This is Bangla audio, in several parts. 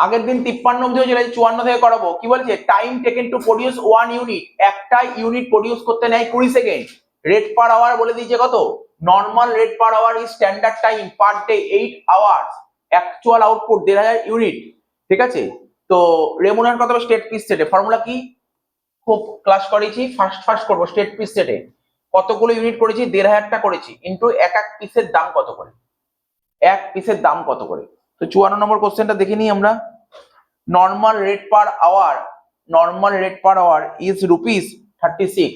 আগের দিন 53 অব্দি হয়েছিল, 54 থেকে করাবো। কি বলছে? Time taken to produce 1 unit, একটা ইউনিট প্রডিউস করতে নেয় 20 সেকেন্ড। রেট পার আওয়ার বলে দিয়েছে কত? Normal rate per hour is standard time per day 8 hours, actual output 1500 unit. ঠিক আছে, তো রেমুনার কত হবে স্টেট পিস সেটে? ফর্মুলা কি? খুব ক্লাস করেছি, ফার্স্ট করবো। স্টেট পিস সেটে কতগুলো ইউনিট করেছি? 1500টা করেছি, ইন্টু এক এক পিসের দাম কত করে, এক পিসের দাম কত করে। তো 54 নম্বর কোশ্চেনটা দেখে নিই আমরা। Normal rate per hour, normal rate per hour is rupees 36,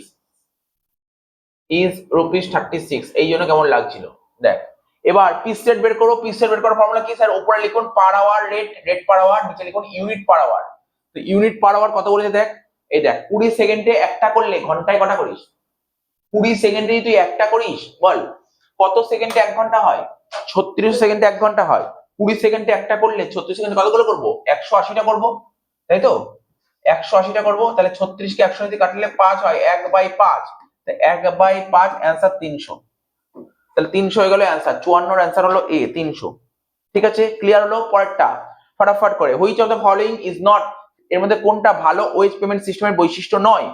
is rupees 36। এই জন্য কেমন লাগছিল দেখ। এবার পিস সেট বের করো। পিস সেট বের করার ফর্মুলা কি স্যার? উপরে লিখুন per hour rate, rate per hour, নিচে লিখুন ইউনিট পার আওয়ার। তো ইউনিট পার আওয়ার কত বলেছে দেখ, এই দেখ 20 সেকেন্ডে একটা করলে ঘন্টায় কটা করিস? 20 সেকেন্ডে তুই একটা করিস, বল কত সেকেন্ডে 1 ঘন্টা হয়? 36 সেকেন্ডে 1 ঘন্টা হয়। 20 সেকেন্ডে একটা করলে 36 সেকেন্ডে কতগুলো করবো? 180টা করবো, তাই তো? 180টা করবো, তাহলে 36 কে 180 দিয়ে কাটলে 5 হয়, 1/5। 1/5 অ্যান্সার 300। তাহলে 300 হয়ে গেল অ্যান্সার। 54 এর অ্যান্সার হলো এ 300। ঠিক আছে, ক্লিয়ার হলো? পরেরটা ফটাফট করে, which of the following is not, এর মধ্যে কোনটা ভালো ওয়েজ পেমেন্ট সিস্টেমের বৈশিষ্ট্য নয়?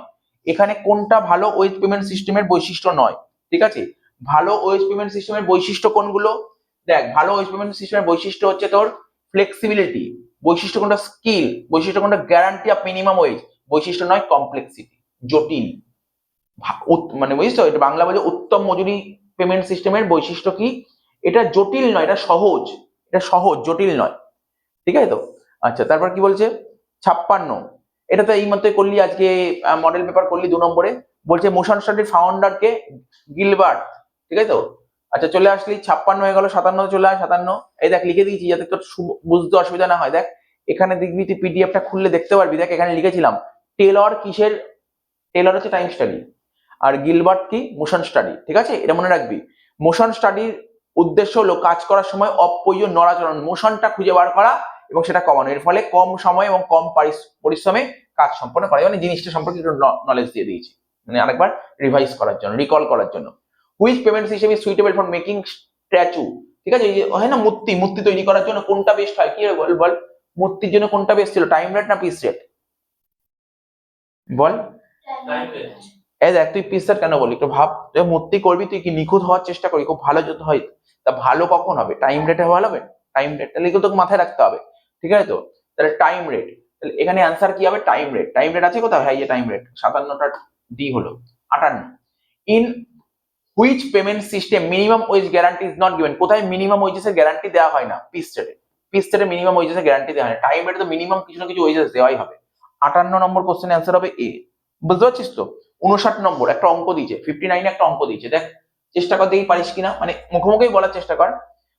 এখানে কোনটা ভালো ওয়েজ পেমেন্ট সিস্টেমের বৈশিষ্ট্য নয়? ঠিক আছে, ভালো ওয়েজ পেমেন্ট সিস্টেমের বৈশিষ্ট্য কোনগুলো? দেখ, ভালো ওয়েজ পেমেন্ট সিস্টেমের বৈশিষ্ট্য হচ্ছে তোর ফ্লেক্সিবিলিটি, বৈশিষ্ট্য কোনটা স্কিল, বৈশিষ্ট্য কোনটা গ্যারান্টি অফ মিনিমাম ওয়েজ, বৈশিষ্ট্য নয় কমপ্লেক্সিটি, জটিল। মানে বুঝিস তো, এটা বাংলা বলে উত্তম মজুরি পেমেন্ট সিস্টেমের বৈশিষ্ট্য কি? এটা জটিল নয়, এটা সহজ, এটা সহজ, জটিল নয়। ঠিক আছে তো? আচ্ছা, তারপর কি বলছে? 56, এটা তো এই মতোই করলি, আজকে মডেল পেপার করলি 2 নম্বরে। বলছে মোশন স্টাডির ফাউন্ডার কে? গিলবার্ট। ঠিক আছে তো? আচ্ছা, চলে আসলি 56 হয়ে গেল। 57 চলে আয়। 57 এই দেখ লিখে দিয়েছি যাতে তোর বুঝতে অসুবিধা না হয়। দেখ এখানে দেখবি, তুই পিডিএফটা খুললে দেখতে পারবি। দেখ এখানে লিখেছিলাম টেলর কিসের? টেলর হচ্ছে টাইম স্টাডি, আর গিলবার্ট কি? Motion study. ঠিক আছে, এটা মনে রাখবি। মোশন স্টাডির উদ্দেশ্য হলো কাজ করার সময় অপ্রয়োজন নড়াচড়া, মোশনটা খুঁজে বার করা এবং সেটা কমানো, এর ফলে কম সময় এবং কম পরিশ্রমে কাজ সম্পন্ন করা। মানে জিনিসটা সম্পর্কে একটু নলেজ দিয়ে দিয়েছি, মানে আরেকবার রিভাইজ করার জন্য, রিকল করার জন্য। Which payment system is suitable for making statue? ঠিক আছে, এই যে হয় না মূর্তি, মূর্তি তৈরি করার জন্য কোনটা বেস্ট হয়? কি বল বল, মূর্তির জন্য কোনটা বেস্ট ছিল? টাইম রেট না পিস রেট? বল। এই দেখ, তুই পিস রেট কেন বলি? একটু ভাব, তুই মূর্তি করবি, তুই কি নিখুঁত হওয়ার চেষ্টা করি, খুব ভালো যদি হয়, তা ভালো কখন হবে? টাইম রেটে ভালো হবে। টাইম রেট তাহলে এগুলো তোকে মাথায় রাখতে হবে। ঠিক আছে তো? তাহলে টাইম রেট, তাহলে এখানে অ্যান্সার কি হবে? Time rate. টাইম রেট আছে কোথায়? হ্যাঁ, এই যে টাইম রেট 57টা ডি হলো। 58, in which payment system minimum wedge guarantee is not given? কোথায় মিনিমাম ওয়েজেসের গ্যারান্টি দেওয়া হয় না? পিস রেটে। পিস রেটে মিনিমাম ওয়েজেসের গ্যারান্টি দেওয়া হয় না। টাইম রেটে তো মিনিমাম কিছু না কিছু ওয়েজেস দেওয়াই হবে। 58 নম্বর কোশ্চেন অ্যান্সার হবে এ। বুঝতে পারছিস তো? 59 নম্বর একটা অঙ্ক দিয়েছে, 59 একটা অঙ্ক দিয়েছে। দেখ চেষ্টা কর, দেখি পারিস কিনা, মানে মুখোমুখি বলার চেষ্টা কর।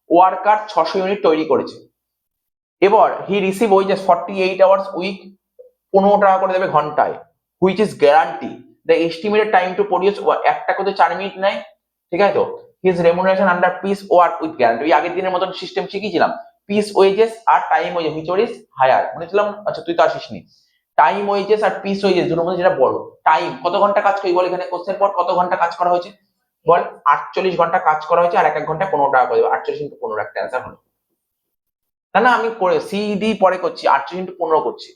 ওয়ার্কার 600 ইউনিট তৈরি করেছে, এবার he receive wages 48 hours week, 15 টাকা করে দেবে ঘন্টায়। Which is guarantee the estimated time to produce, একটা করে 4 মিনিট নেয়। ঠিক আছে তো? His remuneration under piece work with guarantee, ওই আগের দিনের মতন সিস্টেম শিখিয়েছিলাম, পিস ওয়েজেস আর time wages, which were is higher. বলেছিলাম, আচ্ছা তুই তো আসিসনি। টাইম ওয়েজেস আর পিস ওয়েজেস দুটোর মধ্যে যেটা বড়। টাইম কত ঘন্টা কাজ করি বল, এখানে কোশ্চেন পর কত ঘন্টা কাজ করা হয়েছে বল? 48 ঘন্টা কাজ করা হয়েছে, আর এক এক ঘন্টায় 15 টাকা করে দেবে। 48 ইন্টু 15 একটা অ্যান্সার হলো। না না, আমি করে সি ডি পরে করছি, 48 ইন্টু 15 করছি।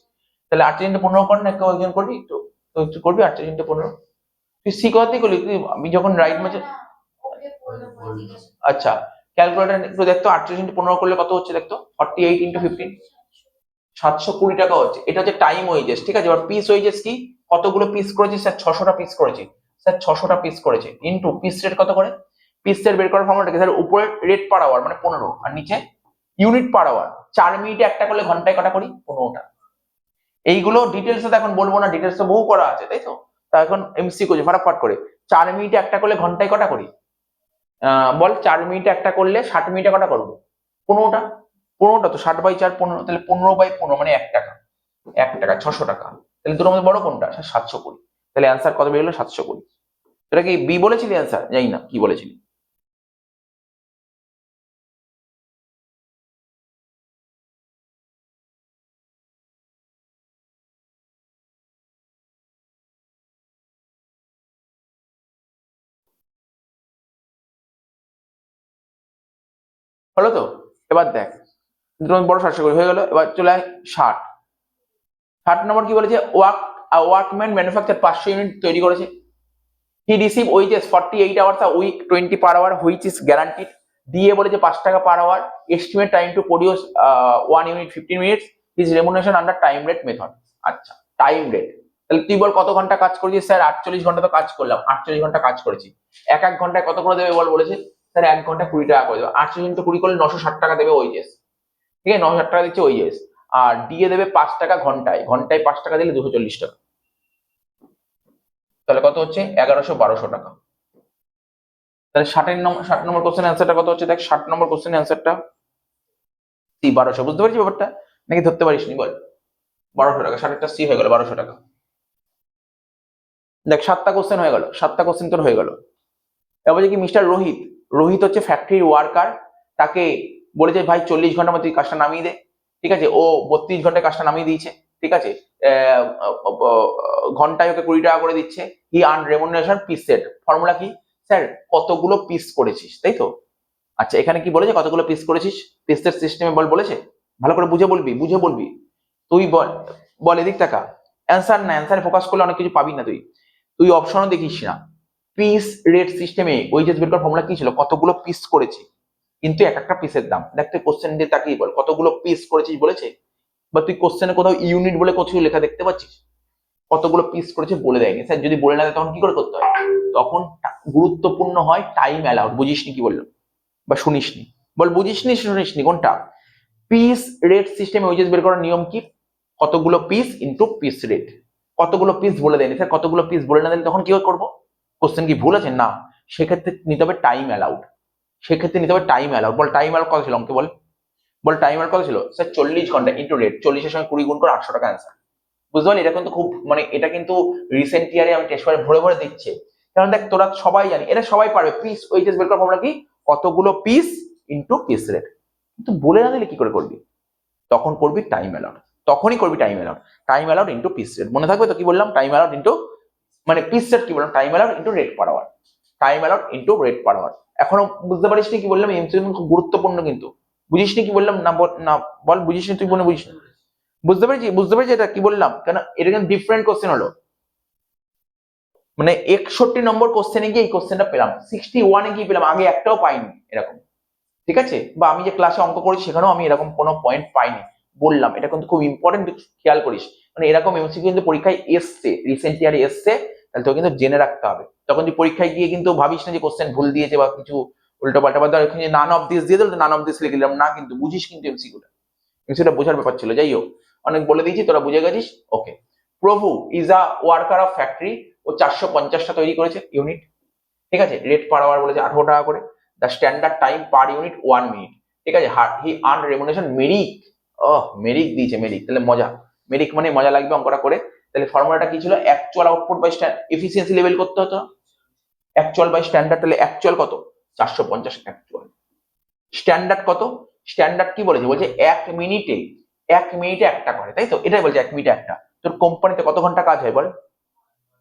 তাহলে 48 ইন্টু 15 কর না, কেউ একজন করবি একটু, তো একটু করবি 48 ইন্টু 15। তুই সি কথাতেই করলি, তুই আমি যখন রাইট ম্যাচে। আচ্ছা, ক্যালকুলেটর একটু দেখতো, 48 ইন্টু 15 করলে কত হচ্ছে দেখতো? 48 ইন্টু 15, 720 টাকা হচ্ছে। এটা হচ্ছে টাইম ওয়েজেস। ঠিক আছে, এবার পিস ওয়েজেস কি? কতগুলো পিস করেছি স্যার? 600টা পিস করেছি স্যার, 600টা পিস করেছে, ইন্টু পিস রেট কত করে? পিস রেট বের করার ফর্মুলাটা কি স্যার? উপরে রেট পার আওয়ার মানে 15, আর নিচে ইউনিট পার আওয়ার। 4 মিনিটে একটা করলে ঘন্টায় কটা করি? 15টা। এইগুলো ডিটেলস এখন বলবো না, ডিটেলস তো বহু করা আছে, তাই তো? তা এখন এমসিকিউ ফটাফট করে, 4 মিনিটে একটা করলে ঘন্টায় কটা করি? বল, 4 মিনিটে একটা করলে 60 মিনিটে কটা করবো? 15টা। 15টা তো 60/4 15, তাহলে 15/15 মানে 1 টাকা। 1 টাকা 600 টাকা। তাহলে দুটোর মধ্যে বড় কোনটা? 720। তাহলে অ্যান্সার কত বেরোলো? 720। এটা কি বি বলেছিলি অ্যান্সার? জানি না কি বলেছিলি। হলো তো? এবার দেখ, তোমার বড় 700 করে হয়ে গেল। এবার চলে আয় 60 নম্বর কি বলেছে, ওয়ার্কম্যান ম্যানুফ্যাকচার 500 ইউনিট তৈরি করেছে। He receive wages 48 hours a week 20 per hour which is guaranteed। দিয়ে বলেছে 5 টাকা per hour. Estimate time to produce 1 unit 15 minutes। His remuneration under time rate method. আচ্ছা, টাইম রেট, তাহলে তুই বল কত ঘন্টা কাজ করেছিস? স্যার 48 ঘন্টা তো কাজ করলাম, 48 ঘন্টা কাজ করেছি। এক ঘন্টায় কত করে দেবে বল বলেছে? স্যার 1 ঘন্টা 20 টাকা করে দেবে। 48 ইন্টু 20 করলে 960 টাকা দেবে ওয়েজেস। ঠিক আছে, 960 টাকা দিচ্ছে ওয়েজেস। আর দিয়ে দেবে 5 টাকা ঘন্টায়, ঘন্টায় 5 টাকা দিলে 240 টাকা। তাহলে কত হচ্ছে? 1100-1200 টাকা। তাহলে 60 নম্বর কোশ্চেন অ্যান্সারটা কত হচ্ছে? দেখ 60 নম্বর কোশ্চেন অ্যান্সারটা 1200। বুঝতে পারছিস ব্যাপারটা নাকি ধরতে পারিস নি বল? 1200 টাকা, 60টা সি হয়ে গেল 1200 টাকা। দেখ 7টা কোশ্চেন হয়ে গেল, 7টা কোশ্চেন তোর হয়ে গেল। এবার বলছে কি মিস্টার রোহিত, রোহিত হচ্ছে ফ্যাক্টরির ওয়ার্কার, তাকে বলেছে ভাই 40 ঘন্টার মধ্যে কাজটা নামিয়ে দে। ঠিক আছে, ও 32 ঘন্টায় কাজটা নামিয়ে দিয়েছে। ঠিক আছে, ঘন্টায় ওকে 20 টাকা করে দিচ্ছে। He earn remuneration piece set. Formula কি? স্যার কতগুলো পিস করেছিস, তাই তো? আচ্ছা, এখানে কি বলেছে কতগুলো পিস করেছিস? পিসের সিস্টেমে বল বলেছে, ভালো করে বুঝে বলবি, বুঝে বলবি। তুই বল, বল এদিক টাকা। অ্যান্সার না, অ্যান্সারে ফোকাস করলে অনেক কিছু পাবি না তুই। তুই অপশনও দেখিস না। পিস রেট সিস্টেমে ওয়েজেস বের করার ফর্মুলা কি ছিল? কতগুলো পিস করেছি, কিন্তু এক একটা পিসের দাম। দেখ তুই কোশ্চেন দিয়ে তাকিয়ে বল কতগুলো পিস করেছিস বলেছে, বা তুই কোশ্চেনে কোথাও ইউনিট বলে কিছু লেখা দেখতে পাচ্ছিস? কতগুলো পিস করেছে বলে দেয়নি। স্যার যদি বলে না দেয় তখন কি করে করতে হয়? তখন গুরুত্বপূর্ণ হয় টাইম অ্যালাউড। বুঝিসনি কি বললো বা শুনিসনি? বল বুঝিসনি শুনিসনি কোনটা? পিস রেট সিস্টেমে ওয়েজেস বের করার নিয়ম কি? কতগুলো পিস ইনটু পিস রেট। কতগুলো পিস বলে দেয়নি স্যার, কতগুলো পিস বলে না দিলে তখন কি করবো? কোশ্চেন কি ভুল আছে? না, সেক্ষেত্রে নিতে হবে টাইম অ্যালাউড। সেক্ষেত্রে নিতে হবে টাইম অ্যালাউড। বল টাইম অ্যালাউড কত ছিল অঙ্কে? বল বল টাইম অ্যালাউড কত ছিল? স্যার 40 ঘন্টা ইনটু রেট। 40 এর সঙ্গে 20 গুণ করে 800 টাকা অ্যান্সার। বুঝতে পারলি? এটা কিন্তু খুব মানে এটা কিন্তু রিসেন্ট ইয়ারে আমি টেস্ট পেপারে ভরে ভরে দিচ্ছে। কারণ দেখ তোরা সবাই জানি, এটা সবাই পারবে। পিস ওয়েজেস বের করার ফর্মুলা কি? কতগুলো পিস ইনটু পিস রেট। কিন্তু বলে না দিলে কি করে করবি? তখন করবি টাইম অ্যালাউড, তখনই করবি time allowed. Time allowed into piece rate. মনে থাকবে তো কি বললাম? টাইম অ্যালাউড ইনটু মানে পিস রেট কি বললাম? Time allowed into rate per hour. Time allowed into rate per hour. এখনো বুঝতে পারিস নি কি বললাম? এমসিকিউ খুব গুরুত্বপূর্ণ কিন্তু। বুঝিসনি কি বললাম? না না বল বুঝিসনি? তুই মনে বুঝিস? বুঝতে পেরেছি, বুঝতে পেরেছি এটা কি বললাম? কেন এটা কিন্তু ডিফারেন্ট কোশ্চেন হলো। মানে 61 নম্বর কোশ্চেনে গিয়ে এই কোশ্চেনটা পেলাম, 61-এ গিয়ে পেলাম, আগে একটাও পাইনি এরকম। ঠিক আছে, বা আমি যে ক্লাসে অঙ্ক করেছি সেখানেও আমি এরকম কোনো পয়েন্ট পাইনি। বললাম এটা কিন্তু খুব ইম্পর্টেন্ট, খেয়াল করিস। মানে এরকম এমসিকিউ কিন্তু পরীক্ষায় এসছে, রিসেন্ট ইয়ারে এসছে, তাহলে তোকে কিন্তু জেনে রাখতে হবে। তখন তুই পরীক্ষায় গিয়ে কিন্তু ভাবিস না যে কোশ্চেন ভুল দিয়েছে বা কিছু উল্টো পাল্টা, বা ধর এখানে নান অফ দিস দিয়ে দিল, নান অফ দিস লিখে দিলাম না, কিন্তু বুঝিস কিন্তু এমসিকিউটা। এমসিকিউটা বোঝার ব্যাপার ছিল। যাই হোক, অনেক বলে দিয়েছি, তোরা বুঝে গেছিস। Okay. Prabhu is a worker of factory. ও 450টা তৈরি করেছে ইউনিট। ঠিক আছে, রেট পার আওয়ার বলেছে 18 টাকা করে। The standard time per unit 1 minute. ঠিক আছে, হি আর্ন রেমুনারেশন মেরিক। মেরিক দিয়েছে, মেরিক, তাহলে মজা। মেরিক মানে মজা লাগবে অঙ্কটা করে। তাহলে ফর্মুলাটা কি ছিল? Actual output by efficiency level করতে হতো। অ্যাকচুয়াল বাই স্ট্যান্ডার্ড, তাহলে অ্যাকচুয়াল কত? 450 অ্যাকচুয়াল। স্ট্যান্ডার্ড কত? স্ট্যান্ডার্ড কি বলেছে? বলছে 1 মিনিটে, 1 মিনিটে একটা করে, তাই তো? এটাই বলছে 1 মিনিটে একটা। তোর কোম্পানিতে কত ঘন্টা কাজ হয় বল?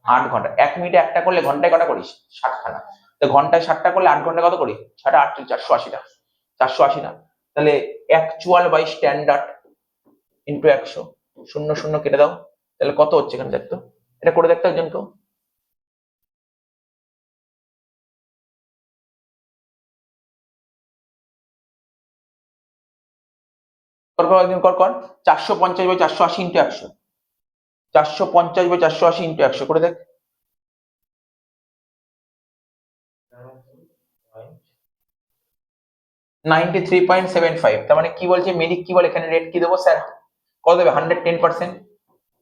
8 ঘন্টা। 1 মিনিটে একটা করলে ঘন্টায় কটা করিস? 60খানা। তো ঘন্টায় 60টা করলে 8 ঘন্টা কত করি? 8 480টা। 480 না, তাহলে অ্যাকচুয়াল বাই স্ট্যান্ডার্ড ইন্টু 100। 0 0 কেটে দাও, তাহলে কত হচ্ছে এখানে দেখতো? এটা করে দেখতো একজন কেউ। কর কর একদিন কর কর। 450/480 ইন্টু 100। 450/480 ইন্টু 100 করে দেখ। 93.75। তার মানে কি বলছে মেরিক? কি বলে এখানে? রেট কি দেবো স্যার? কত দেবে? 110%।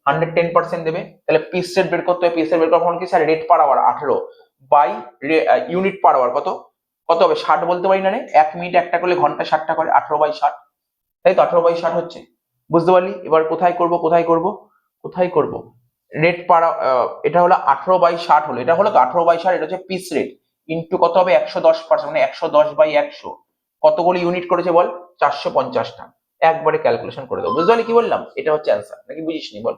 110% দেবে। তাহলে পিস রেট বের করতে হবে। পিস রেট বের করার কি sir? Rate per hour 18 by unit per hour কত? কত হবে? 60 বলতে পারি না রে? 1 মিনিট একটা করলে ঘন্টা 60টা করে, 18/60। তাই তো, 18/60 হচ্ছে। বুঝতে পারলি? এবার কোথায় করব, কোথায় করব, কোথায় করব? রেট পার, এটা হলো 18/60 হলো, এটা হলো তো 18/60, এটা হচ্ছে পিস রেট ইন্টু কত হবে? 110%, মানে 110/100। কতগুলো ইউনিট করেছে বল? 450টা। একবারে ক্যালকুলেশন করে দাও। বুঝতে পারলি কি বললাম? এটা হচ্ছে অ্যান্সার, নাকি বুঝিসনি বল?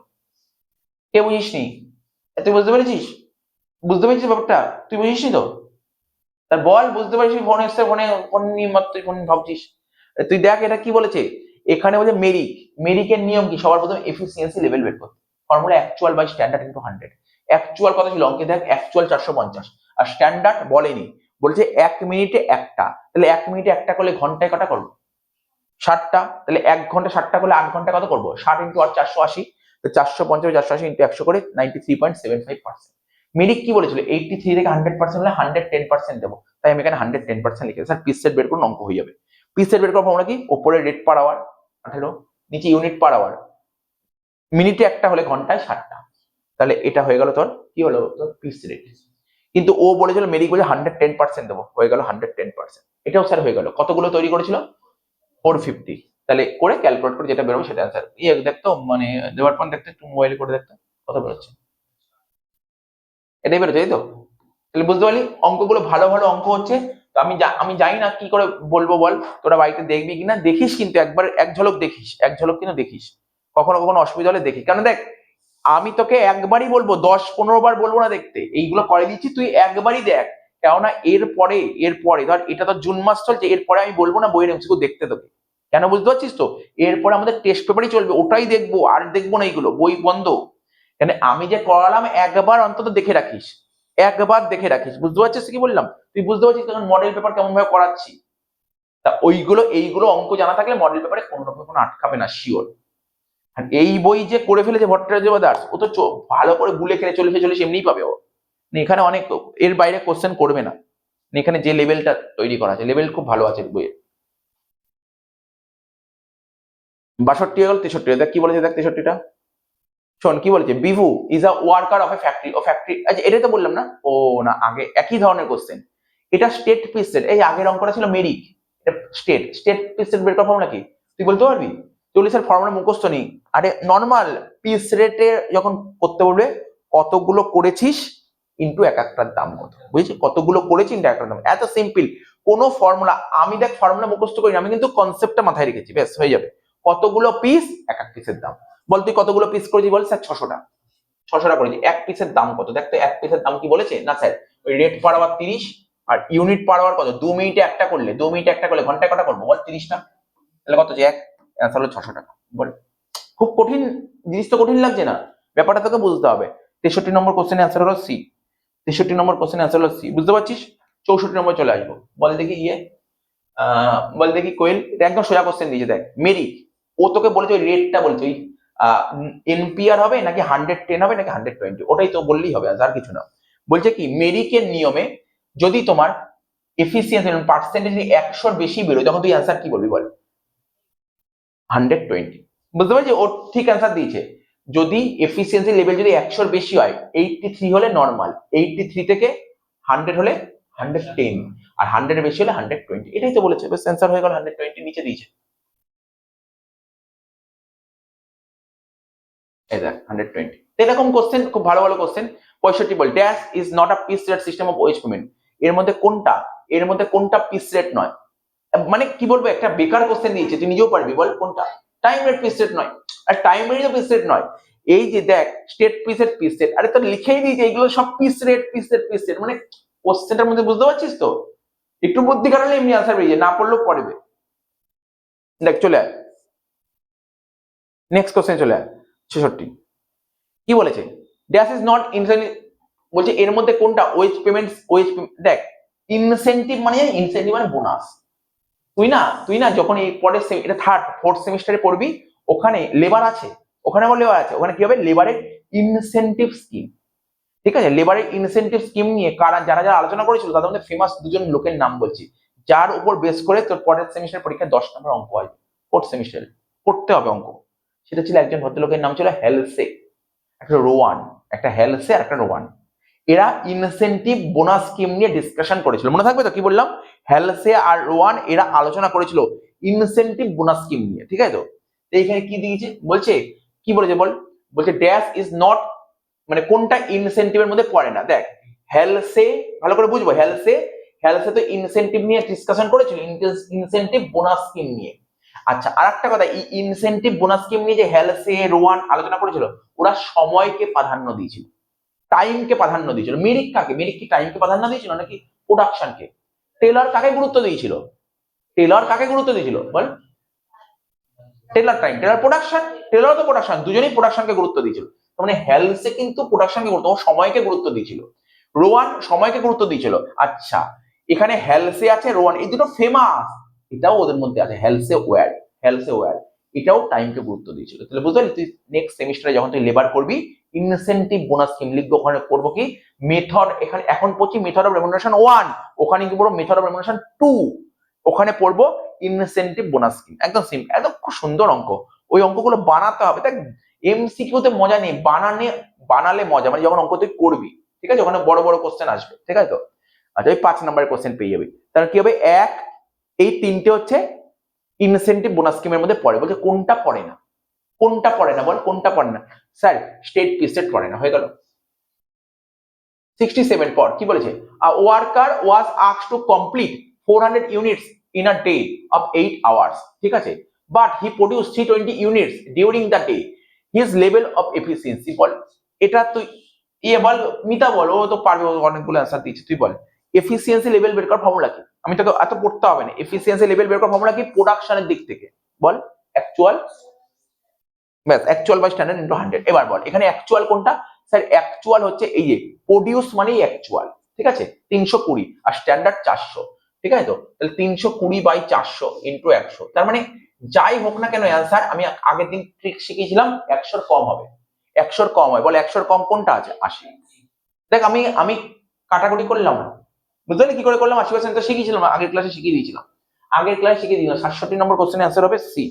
কে বুঝিসনি? তুই বুঝতে পেরেছিস? বুঝতে পেরেছিস ব্যাপারটা? তুই বুঝিসনি তো? তা বল বুঝতে পারছিস? ফোন এসছে, ফোনে ফোন নিয়ে মাত্র তুই ফোন ভাবছিস। তুই দেখ এটা কি বলেছে। এখানে বলছে মেরিক, মেরিকের নিয়ম কি, সবার প্রথমে এফিসিয়েন্সি লেভেল বের করতে, formula actual by standard into 100। Actual কত ছিল অঙ্কে, দেখ অ্যাকচুয়াল 450, আর স্ট্যান্ডার্ড বলেনি, বলছে 1 মিনিটে একটা, তাহলে 1 মিনিটে একটা করলে ঘন্টায় কটা করবো, 60টা, তাহলে 1 ঘন্টা 60টা করলে 8 ঘন্টা কত করবো, 60 ইন্টু 8 480, তো 450 480 ইন্টু 100 করে 93.75%। মেরিক কি বলেছিল 83 থেকে 100% হলে 110% দেবো, তাই আমি এখানে 110% লিখে, স্যার পিস সেট বের করুন অঙ্ক হয়ে যাবে। পিস সেট বের করার ফর্মুলা কি, উপরে রেট পার আওয়ার 18, নিচে ইউনিট পার আওয়ার, মিনিটে একটা হলে ঘন্টায় 60টা, তাহলে এটা হয়ে গেল তোর কি হলো তোর পিস রেট। কিন্তু ও বলেছিল মেরিক বলে 110% দেবো, হয়ে গেল 110%, এটাও স্যার হয়ে গেল। কতগুলো তৈরি করেছিল 450, তাহলে করে ক্যালকুলেট করে যেটা বেরোবে সেটা অ্যান্সার। দেখতো মানে দেওয়ার পর দেখতে একটু মোবাইলে করে দেখতো কত বেরোচ্ছে, এটাই বেরোচ্ছে, তাই তো? তাহলে বুঝতে পারলি অঙ্কগুলো ভালো ভালো অঙ্ক হচ্ছে। তো আমি জানি না কি করে বলবো বল, তোরা বাড়িতে দেখবি কিনা, দেখিস কিন্তু একবার এক ঝলক দেখিস, এক ঝলক কিন্তু দেখিস, কখনো কখনো অসুবিধা হলে দেখিস, কারণ দেখ আমি তোকে একবারই বলবো, 10-15 বার বলবো না দেখতে, এইগুলো করে দিচ্ছি তুই একবারই দেখ, কেননা এরপরে ধর এটা তো জুন মাস চলছে, এরপরে আমি বলবো না বইয়ের এমসিকিউ দেখতে তোকে, কেন বুঝতে পারছিস তো? এরপরে আমাদের টেস্ট পেপারই চলবে, ওটাই দেখবো, আর দেখবো না এইগুলো, বই বন্ধ। কেন আমি যে করালাম একবার অন্তত দেখে রাখিস, একবার দেখে রাখিস, বুঝতে পারছিস কি বললাম? তুই বুঝতে পারছিস তখন মডেল পেপার কেমন ভাবে করাচ্ছি। তা এইগুলো অঙ্ক জানা থাকলে মডেল পেপারে কোনো রকম কোনো আটকাবে না, শিওর। আর এই বই যে করে ফেলেছে ভট্টাচার্য বা দাস, ও তো ভালো করে গুলে খেলে চলে এমনিই পাবে ও, এখানে অনেক এর বাইরে কোশ্চেন করবে না, এখানে যে লেভেলটা তৈরি করা আছে, লেভেল খুব ভালো আছে বইয়ের। 62 হয়ে গেল, 63 দেখ কি বলেছে, দেখ 63টা শোন কি বলেছে, Bibhu is a worker of a factory, ও ফ্যাক্টরি, আচ্ছা এটাই তো বললাম না, ও না আগে একই ধরনের কোশ্চেন, এটা স্টেট পিস সেট, এই আগের অঙ্কটা ছিল মেরিক, এটা স্টেট পিস সেট বের করার ফর্মুলা কি তুই বলতে পারবি? তুই স্যার ফর্মুলা মুখস্থ নেই, আরে নর্মাল পিস রেটে যখন করতে বলবে কতগুলো করেছিস ইন্টু এক একটার দাম কত, বুঝেছিস, কতগুলো করেছিস ইন্টু একটার দাম, এত সিম্পল। কোনো ফর্মুলা, আমি দেখ ফর্মুলা মুখস্থ করি না, আমি কিন্তু কনসেপ্টটা মাথায় রেখেছি, ব্যাস হয়ে যাবে। কতগুলো পিস, এক এক পিসের দাম, বল তুই কতগুলো পিস করেছিস, বল স্যার 600টা, 600টা করেছি, এক পিসের দাম কত, দেখ তো এক পিসের দাম কি বলেছে না স্যার, ওই রেট পার আওয়ার 30, আর ইউনিট পার আওয়ার কত, 2 মিনিটে একটা করলে, 2 মিনিটে একটা করলে ঘন্টায় কটা করবো বল, 30টা, তাহলে কত যে এক, অ্যান্সার হলো 600 টাকা। বল খুব কঠিন জিনিস তো, কঠিন লাগছে না, ব্যাপারটা তোকে বুঝতে হবে। 63 নম্বর কোশ্চেন অ্যান্সার হলো সি, 63 নম্বর কোশ্চেন অ্যান্সার হলো সি, বুঝতে পারছিস? 64 নম্বর চলে আসবো, বল দেখি বল দেখি কোয়েল, এটা একদম সোজা কোশ্চেন দিয়েছে, দেখ মেরিক, ও তোকে বলেছে ওই রেটটা বলছে, ওই এনপিআর হবে নাকি 110 হবে নাকি 120, ওটাই তো বললেই হবে, আর কিছু না। বলছে কি মেরিকের নিয়মে যদি তোমার এফিসিয়েন্সি পার্সেন্টেজ 100-র বেশি বেরোয়, তখন তুই অ্যান্সার কি বলবি বল, 120, বুঝতে পারছি? ও ঠিক অ্যান্সার দিয়েছে, যদি এফিসিয়েন্সি লেভেল যদি 100-র বেশি হয়, 83 হলে নর্মাল, 83 থেকে 100 হলে 110, আর 100 এর বেশি হলে 120, এটাই তো বলেছে, বেশ অ্যান্সার হয়ে গেল 120, নিচে দিয়েছে এই দেখ 120। এরকম কোশ্চেন খুব ভালো ভালো কোশ্চেন। 65 বল dash is not a piece rate system of wage payment, এর মধ্যে কোনটা পিস রেট নয়, মানে কি বলবো, একটা বেকার কোশ্চেন দিয়েছে, তুই নিজেও পারবি, বল কোনটা, টাইম রেট পিস রেট নয়, আর টাইম রেট পিস রেট নয়, এই যে দেখ স্টেট পিস রেট, আরে তো লিখেই দিয়েছে এগুলো সব পিস রেট, মানে কোশ্চেনটার মধ্যে বুঝতে পারছিস তো, একটু বুদ্ধি কারণে এমনি আনসার বেরিয়ে, না পড়লেও পড়বে। দেখ চলে আয় নেক্সট কোশ্চেন, চলে আয় 66 কি বলেছে, ড্যাশ ইজ নট ইনসেন্টিভ, বলছে এর মধ্যে কোনটা ওয়েজ দেখ ইনসেন্টিভ মানে বোনাস, তুই না যখন এই পরের এটা ফোর্থ সেমিস্টারে পড়বি, ওখানে লেবার আছে, ওখানে কি হবে, লেবারের ইনসেন্টিভ স্কিম, ঠিক আছে, লেবারের ইনসেন্টিভ স্কিম নিয়ে যারা যারা আলোচনা করেছিল তাদের মধ্যে ফেমাস দুজন লোকের নাম বলছি, যার উপর বেস করে তোর পরের সেমিস্টার পরীক্ষায় 10 নম্বর অঙ্ক আসবে, ফোর্থ সেমিস্টারে পড়তে হবে অঙ্ক। সেটা ছিল একজন ভদ্রলোকের নাম ছিল হেলসে, একটা রোয়ান, একটা হেলসে আর একটা রোয়ান, এরা ইনসেন্টিভ বোনাস স্কিম নিয়ে ডিসকাশন করেছিল, মনে থাকবে তো কি বললাম, হেলসে আর রোয়ান এরা আলোচনা করেছিল ইনসেন্টিভ বোনাস স্কিম নিয়ে, ঠিক আছে তো? এইখানে কি দিয়েছে বলছে, কি বলেছে বল, বলছে ড্যাশ ইজ নট, মানে কোনটা ইনসেন্টিভের মধ্যে পড়ে না, দেখ হেলসে ভালো করে বুঝবো, হেলসে তো ইনসেন্টিভ নিয়ে ডিসকাশন করেছিল, ইনসেন্টিভ বোনাস স্কিম নিয়ে। আচ্ছা আর একটা কথা, এই ইনসেন্টিভ বোনাস স্কিম নিয়ে যে হেলসে রোয়ান আলোচনা করেছিল, ওরা সময়কে প্রাধান্য দিয়েছিল, টাইমকে প্রাধান্য দিয়েছিল। মেরিক কি টাইমকে প্রাধান্য দিয়েছিল নাকি প্রোডাকশনকে? টেলর কাকে গুরুত্ব দিয়েছিল বল, Taylor time, Taylor production, Taylor তো প্রোডাকশন, দুজনেই প্রোডাকশনকে গুরুত্ব দিয়েছিল। তার মানে হেলসে কিন্তু প্রোডাকশনকে গুরুত্ব, ও সময়কে গুরুত্ব দিয়েছিল। রোয়ান সময়কে গুরুত্ব দিয়েছিল। আচ্ছা, এখানে হেলসে আছে রোয়ান, এই দুটো ফেমাস, এটাও ওদের মধ্যে আছে। হেলসে ওয়্যার, হেলসে ওয়্যার এটাও টাইমকে গুরুত্ব দিয়েছিল। তাহলে বুঝতে পারলি, তুই নেক্সট সেমিস্টারে যখন তুই লেবার করবি, ইনসেনটিভ বোনাস স্কিম লিখবো, ওখানে করবো কি মেথড, এখানে এখন পড়ছি মেথড অফ রেমুনারেশন 1, ওখানে কি পড়বো মেথড অফ রেমুনারেশন 2, ওখানে পড়বো ইনসেনটিভ বোনাস স্কিম। একদম সিম্পল, একদম খুব সুন্দর অঙ্ক। ওই অঙ্কগুলো বানাতে হবে। দেখ এমসিকিউ তে মজা নেই, বানালে মজা, মানে যখন অঙ্ক তুই করবি, ঠিক আছে, ওখানে বড় বড় কোশ্চেন আসবে, ঠিক আছে তো। আচ্ছা, ওই 5 নম্বরের কোশ্চেন পেয়ে যাবি। তাহলে কি হবে, এক, এই তিনটে হচ্ছে ইনসেনটিভ বোনাস স্কিমের মধ্যে পড়ে। বলছে কোনটা পড়ে না, কোনটা পড়ে না বল, কোনটা পড়ে না? স্যার স্টেট পিসেট পড়ে না, হয়ে গেল। 67 পর কি বলেছে, a worker was asked to complete 400 units in a day of 8 hours, ঠিক আছে, but he produce 320 units during the day, his level of efficiency বল। এটা তুই ইয়ে বল, মিতা বল, ও তো পারবে, অনেকগুলো অ্যান্সার দিচ্ছে, তুই বল এফিসিয়েন্সি লেভেল বের করার ফর্মুলা কি? আমি তোকে এত পড়তে হবে না। এফিসিয়েন্সি লেভেল বের করার ফর্মুলা কি? প্রোডাকশনের দিক থেকে বল, অ্যাকচুয়াল, ব্যাস, অ্যাকচুয়াল বাই স্ট্যান্ডার্ড ইনটু 100। এবার বল এখানে অ্যাকচুয়াল কোনটা? স্যার অ্যাকচুয়াল হচ্ছে এই যে প্রোডিউস মানেই অ্যাকচুয়াল, ঠিক আছে, 320, আর স্ট্যান্ডার্ড 400, ঠিক আছে তো। তাহলে 320 বাই 400 ইনটু 100, তার মানে যাই হোক না কেন অ্যান্সার, আমি আগের দিন ট্রিক শিখিয়েছিলাম, 100 কম হবে, 100 কম হয়। বল 100 কম কোনটা আছে? 80। দেখ আমি আমি কাটাকুটি করলাম না, বুঝতে পারলি কি করে করলাম? 80% তো শিখিয়েছিলাম, আগের ক্লাসে শিখিয়ে দিয়েছিলাম, আগের ক্লাসে শিখিয়ে দিয়েছিলাম। 67 নম্বর কোশ্চেনের অ্যান্সার হবে C.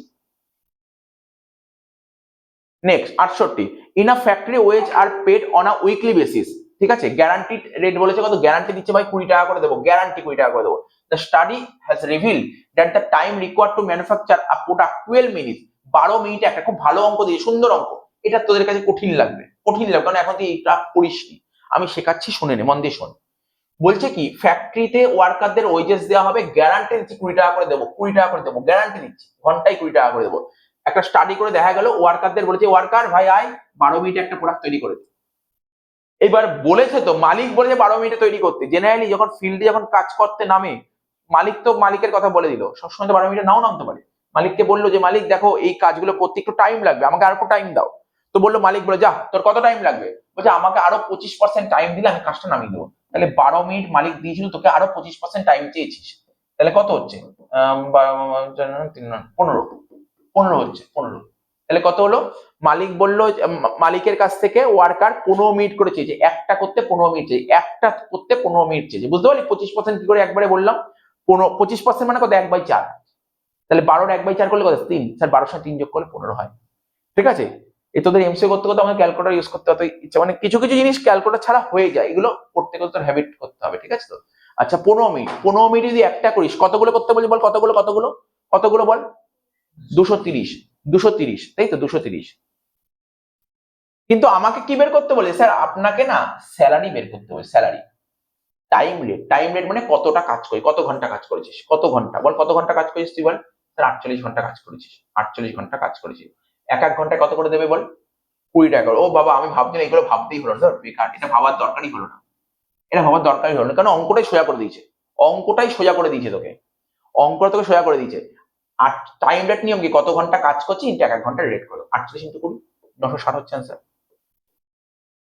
Next 68, in a factory wage are paid on a weekly basis, ঠিক আছে, গ্যারান্টিড রেট বলেছে কত? গ্যারান্টি দিচ্ছে ভাই 20 টাকা করে দেবো, গ্যারান্টি 20 টাকা করে দেবো। The study has revealed that the time required to manufacture a product 12 minutes, 12 মিনিটে। একটা খুব ভালো অঙ্ক দিয়ে, সুন্দর অঙ্ক, এটা তোদের কাছে কঠিন লাগবে, কঠিন লাগবে, কারণ এখন তুই এটা পড়িসনি, আমি শেখাচ্ছি, শুনে নে, মন দিয়ে শোন। বলছে কি, ফ্যাক্টরিতে ওয়ার্কারদের ওয়েজেস দেওয়া হবে, গ্যারান্টি দিচ্ছি 20 টাকা করে দেবো, 20 টাকা করে দেবো, গ্যারান্টি দিচ্ছি, ঘন্টায় 20 টাকা করে দেবো। একটা স্টাডি করে দেখা গেল ওয়ার্কারদের বলেছে, ওয়ার্কার ভাই আয় 12 মিনিটে একটা প্রোডাক্ট তৈরি করে দে। এবার বলেছে তো, মালিক বলেছে 12 মিনিটে তৈরি করতে। জেনারেলি যখন ফিল্ডে যখন কাজ করতে নামে, মালিক তো মালিকের কথা বলে দিল, সবসময় তো 12 মিনিটে নাও নামতে পারে। মালিককে বললো যে মালিক দেখো এই কাজগুলো করতে একটু টাইম লাগবে, আমাকে আরো টাইম দাও। তো বললো, মালিক বলে যা তোর কত টাইম লাগবে? বলছে আমাকে আরো 25% টাইম দিলে আমি কাজটা নামিয়ে দেবো। তাহলে 12 মিনিট মালিক দিয়েছিল, তোকে আরো 25% টাইম চেয়েছিস, তাহলে কত হচ্ছে? 15, 15 হচ্ছে, 15। তাহলে কত হলো? মালিক বললো, মালিকের কাছ থেকে ওয়ার্কার 15 মিনিট করে চেয়েছে, একটা করতে 15 মিনিট চেয়েছে, একটা করতে 15 মিনিট চেয়েছে, বুঝতে পারলি? 25% কি করে একবারে বললাম? 25% মানে কত? 1/4। তাহলে 12 1/4 করলে কত? 3। স্যার 12 সঙ্গে 3 যোগ করলে 15 হয়, ঠিক আছে। এ তোদের এমসিকিউ করতে করতে আমাকে ক্যালকুলেটর ইউজ করতে হতো ইচ্ছা, মানে কিছু কিছু জিনিস ক্যালকুলেটর ছাড়া হয়ে যায়, এগুলো করতে করতে তোর হ্যাবিট করতে হবে, ঠিক আছে তো। আচ্ছা 15 মিনিট, 15 মিনিট যদি একটা করিস, কতগুলো করতে বলছি বল? কতগুলো কতগুলো কতগুলো বল? 230, 230, তাই তো, 230। কিন্তু আমাকে কি বের করতে বলে? স্যার আপনাকে না স্যালারি বের করতে হবে, salary. Time rate, time rate মানে কতটা কাজ করি, কত ঘন্টা কাজ করেছিস, কত ঘন্টা বল, কত ঘন্টা কাজ করেছিস তুই বল? স্যার 48 ঘন্টা কাজ করেছিস, 48 ঘন্টা কাজ করেছিস। এক এক ঘন্টায় কত করে দেবে বল? 20 টাকা করে। ও বাবা, আমি ভাবছি না, এগুলো ভাবতেই হলো না, বেকার, এটা ভাবার দরকারই হলো না, এটা ভাবার দরকারই হলো না, কারণ অঙ্কটাই সোজা করে দিয়েছে, অঙ্কটাই সোজা করে দিয়েছে তোকে, অঙ্কটা তোকে সোজা করে দিয়েছে। আর টাইম রেট নিয়ম কি? কত ঘন্টা কাজ করছি ইন্টু এক এক ঘন্টার রেট করো, 48 ইন্টু 20, 960 হচ্ছে অ্যান্সার,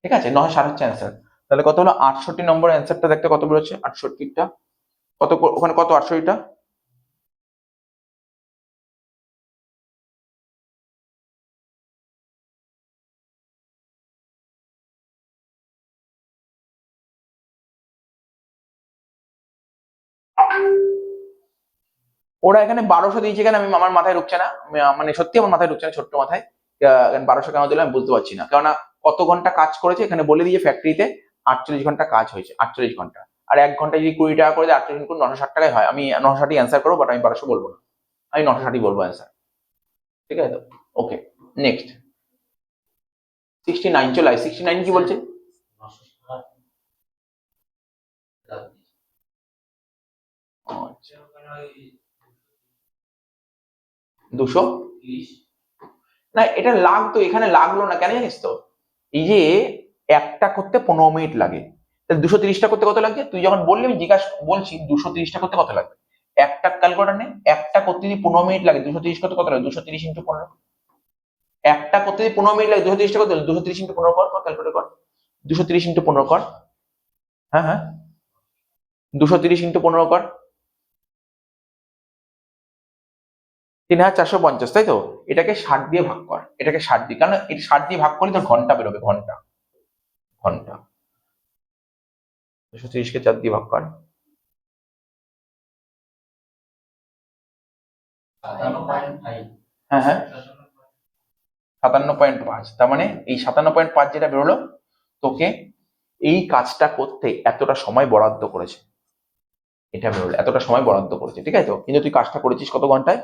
ঠিক আছে, 960 হচ্ছে অ্যান্সার। তাহলে কত হলো? 68 নম্বর অ্যান্সারটা দেখতে কত বেরোচ্ছে? 68টা কত, ওখানে কত 68টা? ওরা এখানে 1200 দিয়েছে কেন, আমি আমার মাথায় ঢুকছে না, মানে সত্যি আমার মাথায় ঢুকছে না, ছোট্ট মাথায়। 1200 কেন দিলাম আমি বুঝতে পারছি না, কেননা কত ঘন্টা কাজ করেছে এখানে বলে দিয়েছে, ফ্যাক্টরিতে 48 ঘন্টা কাজ হয়েছে, 48 ঘন্টা। আর এক ঘন্টায় যদি 20 টাকা করে দেয়, 48 গুণ 960 টাকায় হয়। আমি 960 অ্যান্সার করবো, বাট আমি 1200 বলবো না, আমি 960 বলবো অ্যান্সার, ঠিক আছে তো। ওকে, নেক্সট 69 চলে আয়। 69 কি বলছে? আচ্ছা, 200 না, এটা লাগতো, এখানে লাগলো না কেন জানিস তো? এই যে একটা করতে 15 মিনিট লাগে, তাহলে 230টা করতে কত লাগছে? তুই যখন বললি আমি জিজ্ঞাসা বলছি 230টা করতে কত লাগবে, একটা ক্যালকুলেটার নেই, একটা করতে যদি 15 মিনিট লাগে 230 কত কত লাগে 230 ইন্টু 15, একটা করতে যদি 15 মিনিট লাগে 230 কত 230 ইন্টু 15 কর, ক্যালকুলেট কর 230 ইন্টু 15 কর। হ্যাঁ হ্যাঁ 230 ইন্টু 15 কর, 3450, তাই তো? এটাকে 60 দিয়ে ভাগ কর, এটাকে 60 দিয়ে, কারণ এটা 60 দিয়ে ভাগ করলে তোর ঘন্টা বেরোবে, ঘন্টা ঘন্টা 230 কে 4 দিয়ে ভাগ কর, হ্যাঁ হ্যাঁ 57.5, তার মানে এই 57.5 যেটা বেরোলো তোকে এই কাজটা করতে এতটা সময় বরাদ্দ করেছে, এটা বেরোলো এতটা সময় বরাদ্দ করেছে, ঠিক আছে তো? কিন্তু তুই কাজটা করেছিস কত ঘন্টায়?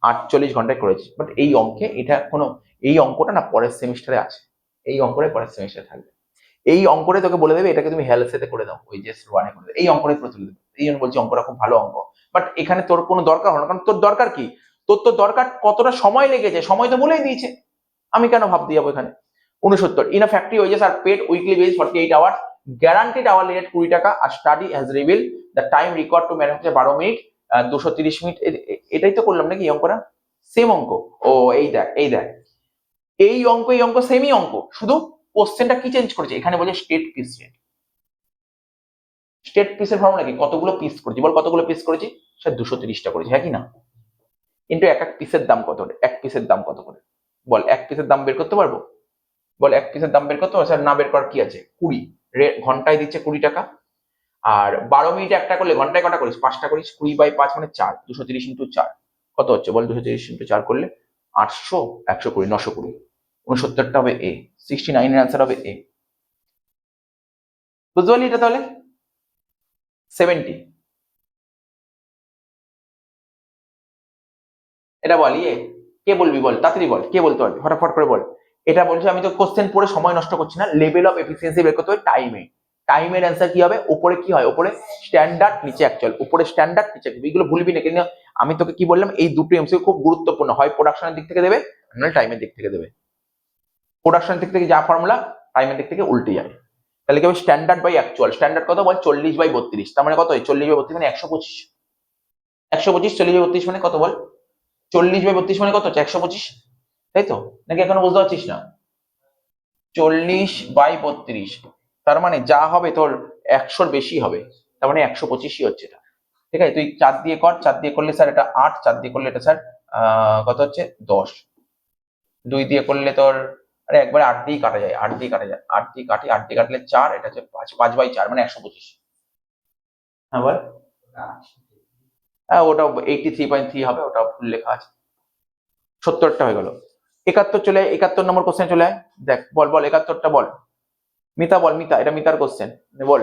48 ঘন্টায় করেছিস। বাট এই অঙ্কে এটা কোনো, এই অঙ্কটা না পরের সেমিস্টারে আছে, এই অঙ্কটা পরের সেমিস্টারে থাকবে। এই অঙ্কটা তোকে বলে দেবে এটাকে তুমি হেলসেতে করে দাও, ওই যে ওয়ানে করে দেবে, এই অঙ্কটাই পুরো তুলে দেবে। এই জন্য বলছি অঙ্কটা খুব ভালো অঙ্ক। বাট এখানে তোর কোনো দরকার হলো না, কারণ তোর দরকার কি? তোর তো দরকার কতটা সময় লেগেছে, সময় তো বলেই দিয়েছে, আমি কেন ভাবতে যাবো এখানে। 69, in a factory wages are paid weekly base 48 hours, guaranteed hourly rate 20 টাকা, আর study has reveal the time required to manufacture 12 minute, 230 minute. এটাই তো করলাম নাকি এই অঙ্কটা? সেম অঙ্ক। ও এই দেখ এই দেখ, এই অঙ্ক সেমই অঙ্ক, শুধু কোশ্চেনটা কি চেঞ্জ করেছে, এখানে বলে স্টেট পিস রেট। স্টেট পিসের ফর্মুলা কি? কতগুলো পিস করেছি বল, কতগুলো পিস করেছি? স্যার 230টা করেছি, হ্যাঁ কি না? কিন্তু এক এক পিসের দাম কত, এক পিসের দাম কত করে বল, এক পিসের দাম বের করতে পারবো? বল এক পিসের দাম বের করতে পারবো? স্যার না, বের করার কি আছে, 20, ঘন্টায় দিচ্ছে 20 টাকা, আর 12 মিনিটে একটা করলে ঘন্টায় কটা করিস? 5টা করিস, 20/5 মানে 4, 230 ইন্টু 4 কত হচ্ছে বল? 230 ইন্টু 4 করলে 800, 120, 920, 69টা হবে এ, 69 এর অ্যান্সার হবে এ। বুঝতে পারলি এটা তাহলে? 70, এটা বল, কে বলবি বল, তাড়াতাড়ি বল, কে বলতে পারবি ফটাফট করে বল। এটা বলছি, আমি তো কোশ্চেন পড়ে সময় নষ্ট করছি না, লেভেল অফ এফিসিয়েন্সি বের করতে হবে টাইমে। টাইমের অ্যান্সার কি হবে? উপরে কি হয়? উপরে স্ট্যান্ডার্ড, নিচে অ্যাকচুয়াল। উপরে স্ট্যান্ডার্ড, নিচে, এগুলো ভুলবি না। কিন্তু আমি তোকে কি বললাম, এই দুটো এমসিকিউ খুব গুরুত্বপূর্ণ, হয় প্রোডাকশনের দিক থেকে দেবে, নাহলে টাইমের দিক থেকে দেবে। প্রোডাকশন দিক থেকে যা ফর্মুলা, টাইমের দিক থেকে উল্টে যাবে। তাহলে কি হবে? Standard by actual. স্ট্যান্ডার্ড কত বল? 40/32, তার মানে কত হয়? 40/32 মানে 125, 125, 40/32 মানে কত বল? 40/32 মানে কত হচ্ছে? 125, তাই তো? নাকি এখনো বুঝতে পারছিস না? 40/32, তার মানে যা হবে তোর 100-র বেশি হবে, তার মানে 125ই হচ্ছে এটা। ঠিক আছে, তুই 4 দিয়ে কর, 4 দিয়ে করলে স্যার এটা 8, 4 দিয়ে করলে এটা স্যার কত হচ্ছে? 10, 2 দিয়ে করলে তোর, আরে একবারে 8 দিয়ে কাটা যায়, 8 দিয়ে কাটা যায়, 8 দিয়ে কাটি, 8 দিয়ে কাটলে 4, এটা হচ্ছে 5, 5/4 মানে 125। হ্যাঁ বল। হ্যাঁ ওটা 83.3 হবে, ওটা ফুল লেখা আছে। 70টা হয়ে গেল। 71 চলে আয়, 71 নম্বর কোশ্চেন চলে আয়। দেখ বল বল 71টা বল। মিতা বল, মিতা, এটা মিতার কোশ্চেন বল।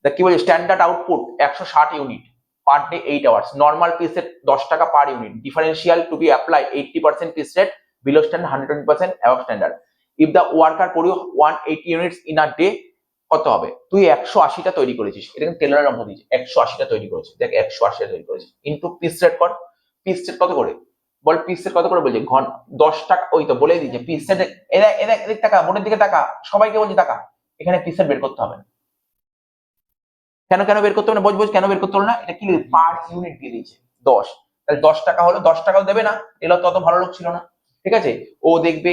দেখ কি বলছে, standard output 160 unit per day 8 hours, normal piece rate 10 টাকা per unit, differential to be apply 80% piece rate below standard, 120% above standard. If the worker produce 180 units in a day, কত হবে? তুই 180টা তৈরি করেছিস, এটা কিন্তু টেলরের অঙ্ক দিয়েছে, 180টা তৈরি করেছিস, দেখ 180টা তৈরি করেছিস, ইনটু পিস রেট কর। পিস রেট কত করে বল? পিস রেট কত করে বলছে? 10 টাকা, ওই তো বলেই দিয়েছে পিস রেট। এদিক টাকা, বোর্ডের দিকে টাকা, সবাইকে বলছি টাকা, এখানে পিস রেট বের করতে হবে না। কেন কেন বের করতে হবে না? বোঝ বোঝ, কেন বের করতে হলো না? এটা কি পার ইউনিট দিয়ে দিয়েছে 10, তাহলে 10 টাকা হলো, 10 টাকাও দেবে না, টেলর তো অত ভালো লোক ছিল না। ঠিক আছে, ও দেখবে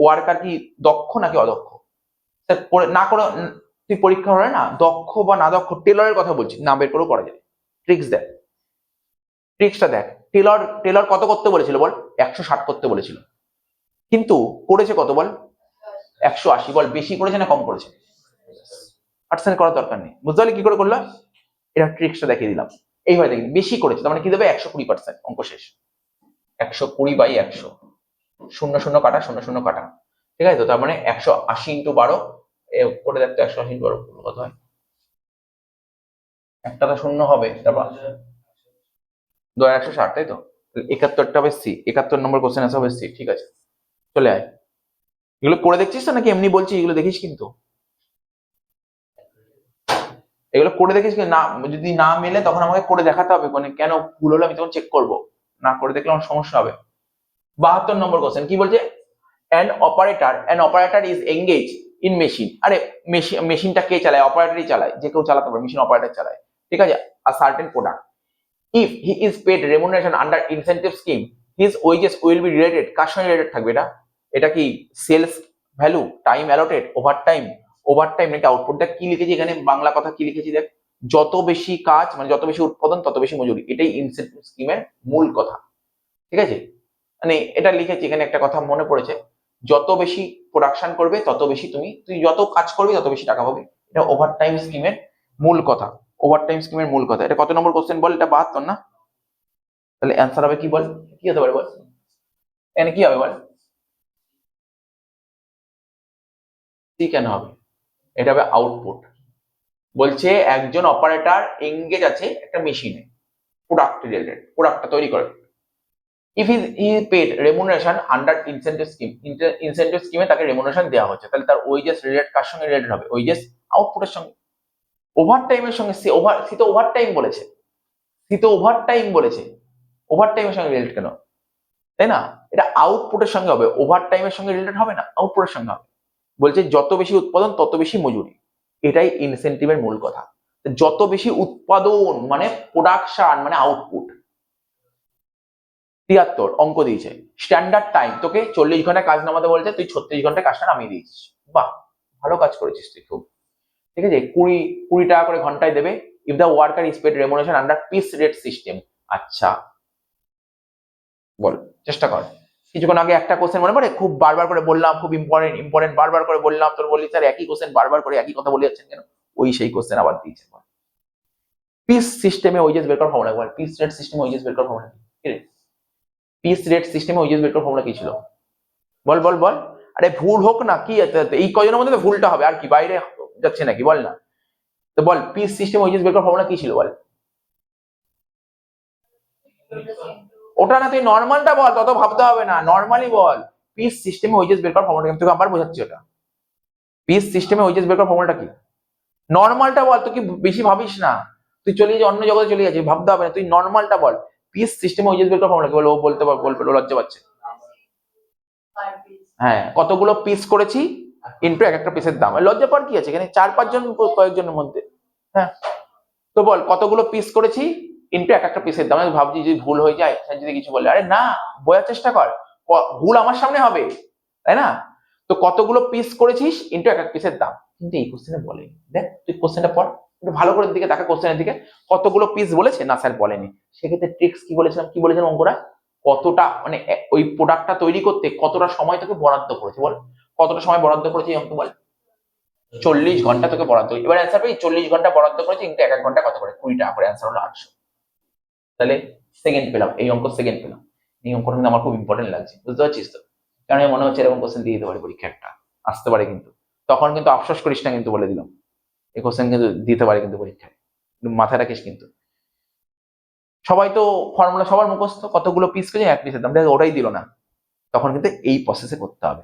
ওয়ার্কার কি দক্ষ নাকি অদক্ষ, না করে তুই পরীক্ষা হলে না দক্ষ বা না দক্ষ, টেলরের কথা বলছি, না বের করেও করা যায়। ট্রিক্স দেখ, ট্রিক্সটা দেখ। টেলর কত করতে বলেছিল বল? 160 করতে বলেছিল, কিন্তু করেছে কত বল? 180। বল বেশি করেছে না কম করেছে? পার্সেন্ট করার দরকার নেই। বুঝতে পারলি কি করে করলাম? এটা ট্রিক্সটা দেখিয়ে দিলাম। এইভাবে দেখি, বেশি করেছে তার মানে কি দেবে? 120%, অঙ্ক শেষ। 120/100, 0 কাটা, 0 কাটা, ঠিক আছে তো? তার মানে 180 ইন্টু 12 করে দেখতে, 180 ইন্টু 12 কত হয়? একটা তো শূন্য হবে, তারপর 160, তাই তো? 71টা হবে সি, 71 নম্বর কোশ্চেন আছে হবে সি। ঠিক আছে, চলে আয়। এগুলো করে দেখছিস তো নাকি এমনি বলছি? এগুলো দেখিস কিন্তু, এগুলো করে দেখিস কিন্তু, না যদি না মেলে তখন আমাকে করে দেখাতে হবে, মানে কেন ভুল হলো আমি তখন চেক করবো, না করে দেখলে আমার সমস্যা হবে। 72 নম্বর কোশ্চেন কি বলছে? an operator is engaged in machine, আরে মেশিনটা কে চালায়? অপারেটরই চালায়, যে কেউ চালাতে পারে, মেশিন অপারেটর চালায়। ঠিক আছে, a certain product, if he is paid remuneration under incentive scheme his wages will be related, কার সঙ্গে রিলেটেড থাকবে এটা? এটা কি sales value, time allotted, over time নাকি আউটপুট? দেখ কি লিখেছি এখানে, বাংলা কথা কি লিখেছি দেখ, যত বেশি কাজ মানে যত বেশি উৎপাদন তত বেশি মজুরি, এটাই ইনসেন্টিভ স্কিমের মূল কথা। ঠিক আছে, মানে এটা লিখেছি এখানে, একটা কথা মনে পড়েছে, যত বেশি প্রোডাকশন করবে তত বেশি তুই যত কাজ করবি তত বেশি টাকা পাবি, এটা ওভার টাইম স্কিমের মূল কথা। ওভার টাইম স্কিমের মূল কথা। এটা কত নম্বর কোশ্চেন বল? এটা 72 না? তাহলে অ্যান্সার হবে কি বল? কি হতে পারে বল? এখানে কি হবে বল? সি কেন হবে? এটা হবে আউটপুট। বলছে একজন অপারেটর এঙ্গেজ আছে একটা মেশিনে, প্রোডাক্ট রিলেটেড, প্রোডাক্টটা তৈরি করে। If he paid remuneration under incentive scheme, incentive স্কিমে তাকে রেমুনারেশন দেওয়া হচ্ছে, তাহলে তার ওয়েজেস রিলেটেড কার সঙ্গে রিলেটেড হবে? ওয়েজেস আউটপুটের সঙ্গে। ওভার টাইমের সঙ্গে সি তো ওভার টাইম বলেছে, ওভার টাইমের সঙ্গে রিলেটেড কেন? তাই না? এটা আউটপুটের সঙ্গে হবে, ওভার টাইমের সঙ্গে রিলেটেড হবে না, আউটপুটের সঙ্গে হবে। বলছে যত বেশি উৎপাদন তত বেশি মজুরি, এটাই ইনসেন্টিভের মূল কথা। যত বেশি উৎপাদন মানে প্রোডাকশন মানে আউটপুট। 73 অঙ্ক দিয়েছে, স্ট্যান্ডার্ড টাইম, তোকে 40 ঘন্টা কাজ নামাতে বলছে, তুই 36 ঘন্টা কাজটা নামিয়ে দিয়েছিস। বাহ, ভালো কাজ করেছিস তুই খুব। ঠিক আছে, 20 টাকা করে ঘন্টায় দেবে if the worker is paid remuneration under piece rate system. আচ্ছা বল, চেষ্টা কর। কিছুক্ষণ আগে একটা কোশ্চেন মনে পড়ে, খুব বারবার করে বললাম, খুব ইম্পর্টেন্ট বারবার করে বললাম, তোর বললি স্যার একই কোশ্চেন বারবার করে একই কথা বলে যাচ্ছেন কেন? ওই সেই কোশ্চেন আবার দিয়েছে। পিস সিস্টেমে ওয়েজেস বের করার ফর্মুলা বল, পিস রেট সিস্টেমে ওয়েজেস বের করার ফর্মুলা কি? পিস রেট সিস্টেমে ওয়েজেস বের করার ফর্মুলা কি ছিল? বল বল বল। আরে ভুল হোক না কি, এই কয়জনের মধ্যে তো ভুলটা হবে, আর কি বাইরে যাচ্ছে নাকি? বল না তো, বল পিস সিস্টেম ওয়েজেস বের করার ফর্মুলা কি ছিল বল? ওটা না, তুই নর্মালটা বল, তত ভাবতে হবে না, নর্মালি বল। পিস সিস্টেমে ওয়েজেস বের করার ফর্মুলা, আমি তোকে আবার বোঝাচ্ছি ওটা। পিস সিস্টেমে ওয়েজেস বের করার ফর্মুলাটা কি? নর্মালটা বল, তুই কি বেশি ভাবিস না, তুই চলে যা অন্য জগতে চলে যাচ্ছিস, ভাবতে হবে না, তুই নর্মালটা বল। পিস সিস্টেমে ওয়েজেস বের করার ফর্মুলা কি? বল, ও বলতে বলবে, লজ্জা পাচ্ছে। হ্যাঁ, কতগুলো পিস করেছি ইন্টু এক একটা পিসের দাম। লজ্জা পার কি আছে এখানে? 4-5 জন কয়েকজনের মধ্যে। হ্যাঁ, তো বল কতগুলো পিস করেছি ইন্টু এক একটা পিসের দাম। আমি ভাবছি যদি ভুল হয়ে যায়, যদি কিছু বলে, আরে না, বোঝার চেষ্টা কর, ভুল আমার সামনে হবে, তাই না? তো কতগুলো পিস করেছিস ইন্টু এক এক পিসের দাম, কিন্তু এই কোশ্চেনে বলে। দেখ তুই কোশ্চেনটা পড়, একটু ভালো করে দিকে দেখা কোশ্চেনের দিকে। কতগুলো পিস বলেছে? না স্যার বলেনি। সেক্ষেত্রে ট্রিক্স কি বলেছিলাম, কি বলেছিলাম অঙ্করা? কতটা মানে ওই প্রোডাক্টটা তৈরি করতে কতটা সময় তোকে বরাদ্দ করেছে বল, কতটা সময় বরাদ্দ করেছে অঙ্ক বল? 40 ঘন্টা তোকে বরাদ্দ। এবার অ্যান্সার পেয়ে 40 ঘন্টা বরাদ্দ করেছে ইন্টু এক এক ঘন্টা কত করে? 20 টাকা করে। অ্যান্সার হলো 800। তাহলে সেকেন্ড পেলাম, এই অঙ্ক সেকেন্ড পেলাম। এই অঙ্কটা কিন্তু আমার খুব ইম্পর্টেন্ট লাগছে, বুঝতে পারছিস তো? কারণ মনে হচ্ছে এরকম কোশ্চেন দিয়ে দিতে পারে পরীক্ষা, একটা আসতে পারে কিন্তু। তখন কিন্তু আফসোস করিস না কিন্তু, বলে দিলাম, এই কোশ্চেন কিন্তু দিতে পারে কিন্তু পরীক্ষায়, মাথায় রাখিস কিন্তু। সবাই তো ফর্মুলা সবার মুখস্থ, কতগুলো পিস করে এক পিসের দাম, দেখ ওটাই দিল না, তখন কিন্তু এই প্রসেসে করতে হবে।